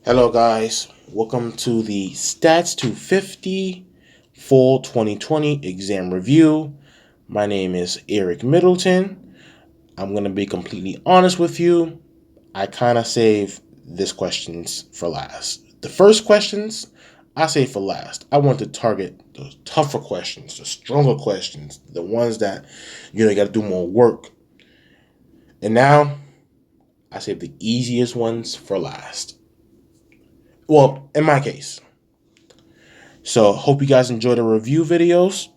Hello, guys. Welcome to the Stats 250 Fall 2020 Exam Review. My name is Eric Middleton. I'm going to be completely honest with you. I kind of save this questions for last. The first questions, I save for last. I want to target the tougher questions, the stronger questions, the ones that, you got to do more work. And now, I save the easiest ones for last. Well, in my case. So, hope you guys enjoy the review videos.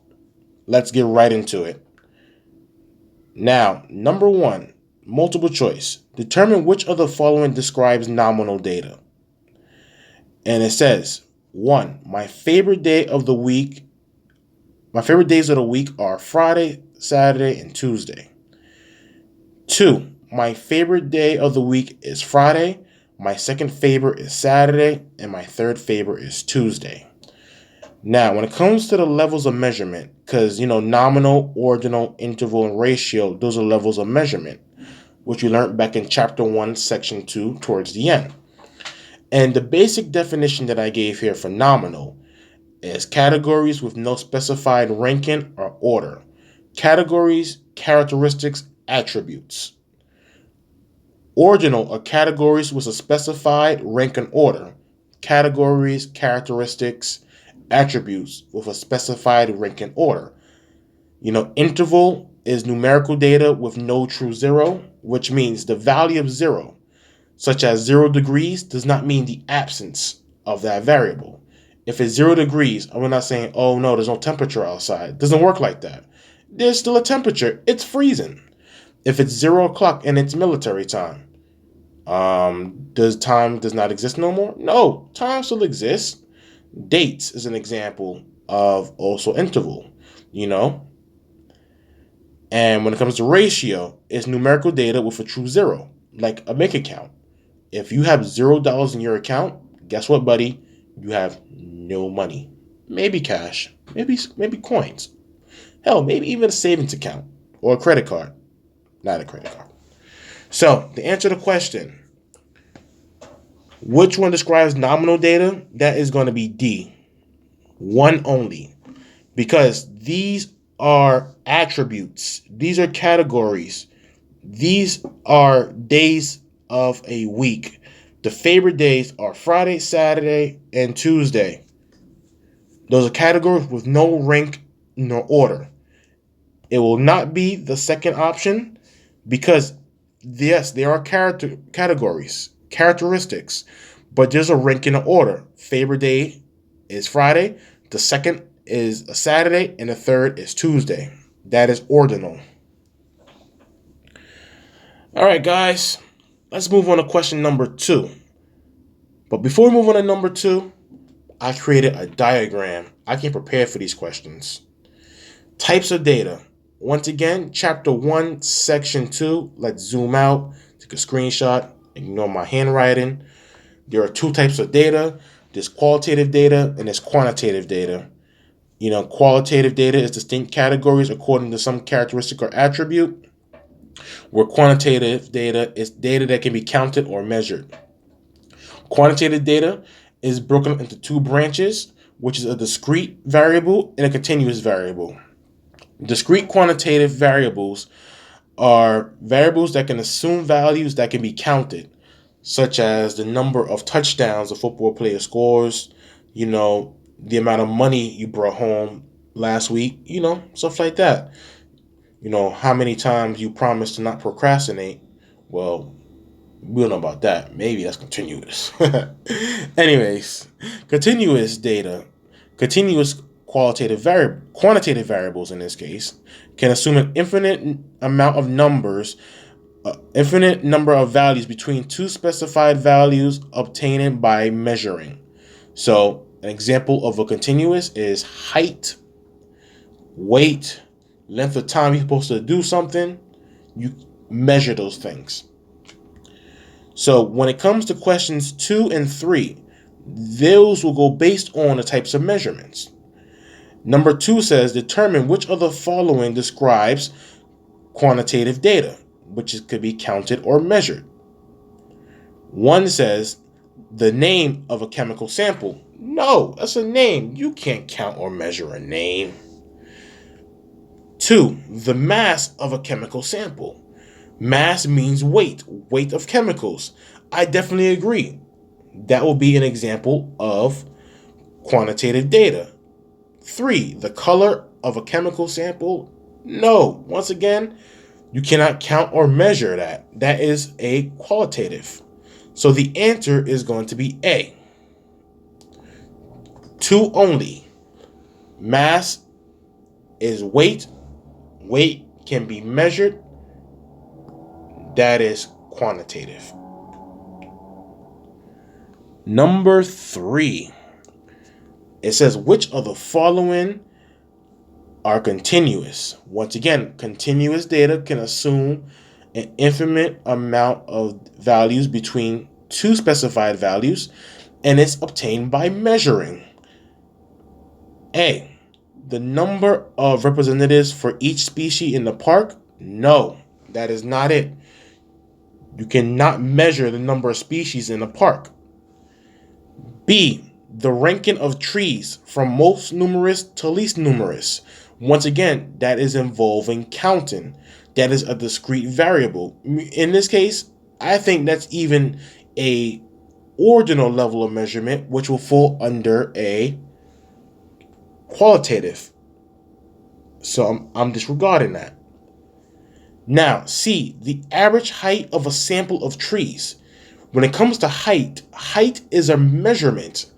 Let's get right into it. Now, number one, multiple choice. Determine which of the following describes nominal data. And it says, one, my favorite days of the week are Friday, Saturday, and Tuesday. Two, my favorite day of the week is Friday. My second favorite is Saturday. And my third favorite is Tuesday. Now, when it comes to the levels of measurement, because, nominal, ordinal, interval, and ratio, those are levels of measurement, which we learned back in Chapter 1, Section 2, towards the end. And the basic definition that I gave here for nominal is categories with no specified ranking or order. Categories, characteristics, attributes. Ordinal are categories with a specified rank and order. Categories, characteristics, attributes with a specified rank and order. Interval is numerical data with no true zero, which means the value of zero, such as 0 degrees, does not mean the absence of that variable. If it's 0 degrees, we're not saying, oh no, there's no temperature outside. It doesn't work like that. There's still a temperature. It's freezing. If it's 0 o'clock and it's military time, does time does not exist no more? No, time still exists. Dates is an example of also interval, And when it comes to ratio, it's numerical data with a true zero, like a bank account. If you have $0 in your account, guess what, buddy? You have no money. Maybe cash, maybe coins. Hell, maybe even a savings account or a credit card. Not a credit card. So, to answer the question, which one describes nominal data? That is going to be D. One only. Because these are attributes. These are categories. These are days of a week. The favorite days are Friday, Saturday, and Tuesday. Those are categories with no rank nor order. It will not be the second option because, yes, there are categories, characteristics, but there's a rank and order. Favorite day is Friday. The second is a Saturday, and the third is Tuesday. That is ordinal. All right, guys, let's move on to question number 2. But before we move on to number 2, I created a diagram. I came prepared for these questions. Types of data. Once again, Chapter 1, Section 2. Let's zoom out, take a screenshot, ignore my handwriting. There are 2 types of data. There's qualitative data and there's quantitative data. Qualitative data is distinct categories according to some characteristic or attribute, where quantitative data is data that can be counted or measured. Quantitative data is broken into 2 branches, which is a discrete variable and a continuous variable. Discrete quantitative variables are variables that can assume values that can be counted, such as the number of touchdowns a football player scores, the amount of money you brought home last week, stuff like that. How many times you promised to not procrastinate. Well, we don't know about that. Maybe that's continuous. Anyways, continuous data, continuous quantitative variables in this case, can assume an infinite amount of numbers, infinite number of values between 2 specified values obtained by measuring. So, an example of a continuous is height, weight, length of time you're supposed to do something. You measure those things. So when it comes to questions 2 and 3, those will go based on the types of measurements. Number 2 says, determine which of the following describes quantitative data, which could be counted or measured. 1 says, the name of a chemical sample. No, that's a name. You can't count or measure a name. 2, the mass of a chemical sample. Mass means weight of chemicals. I definitely agree. That will be an example of quantitative data. 3, the color of a chemical sample. No, once again, you cannot count or measure that. That is a qualitative. So the answer is going to be A. 2 only. Mass is weight. Weight can be measured. That is quantitative. Number 3. It says, which of the following are continuous? Once again, continuous data can assume an infinite amount of values between two specified values, and it's obtained by measuring. A, the number of representatives for each species in the park? No, that is not it. You cannot measure the number of species in a park. B, the ranking of trees from most numerous to least numerous. Once again, that is involving counting. That is a discrete variable. In this case, I think that's even a ordinal level of measurement, which will fall under a qualitative. So I'm disregarding that. Now, C, the average height of a sample of trees. When it comes to height is a measurement.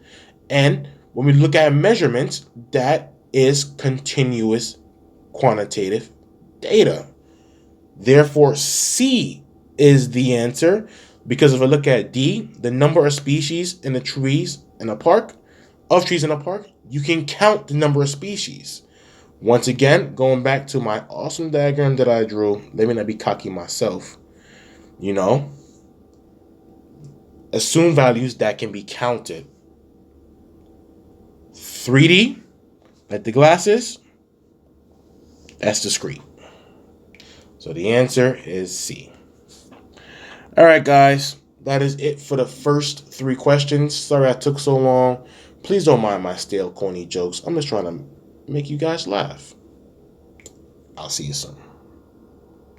And when we look at measurements, that is continuous quantitative data. Therefore, C is the answer, because if I look at D, the number of species in the trees in a park, you can count the number of species. Once again, going back to my awesome diagram that I drew, let me not be cocky myself, assume values that can be counted. 3D, like the glasses, that's discrete. So the answer is C. All right, guys, that is it for the first 3 questions. Sorry I took so long. Please don't mind my stale, corny jokes. I'm just trying to make you guys laugh. I'll see you soon.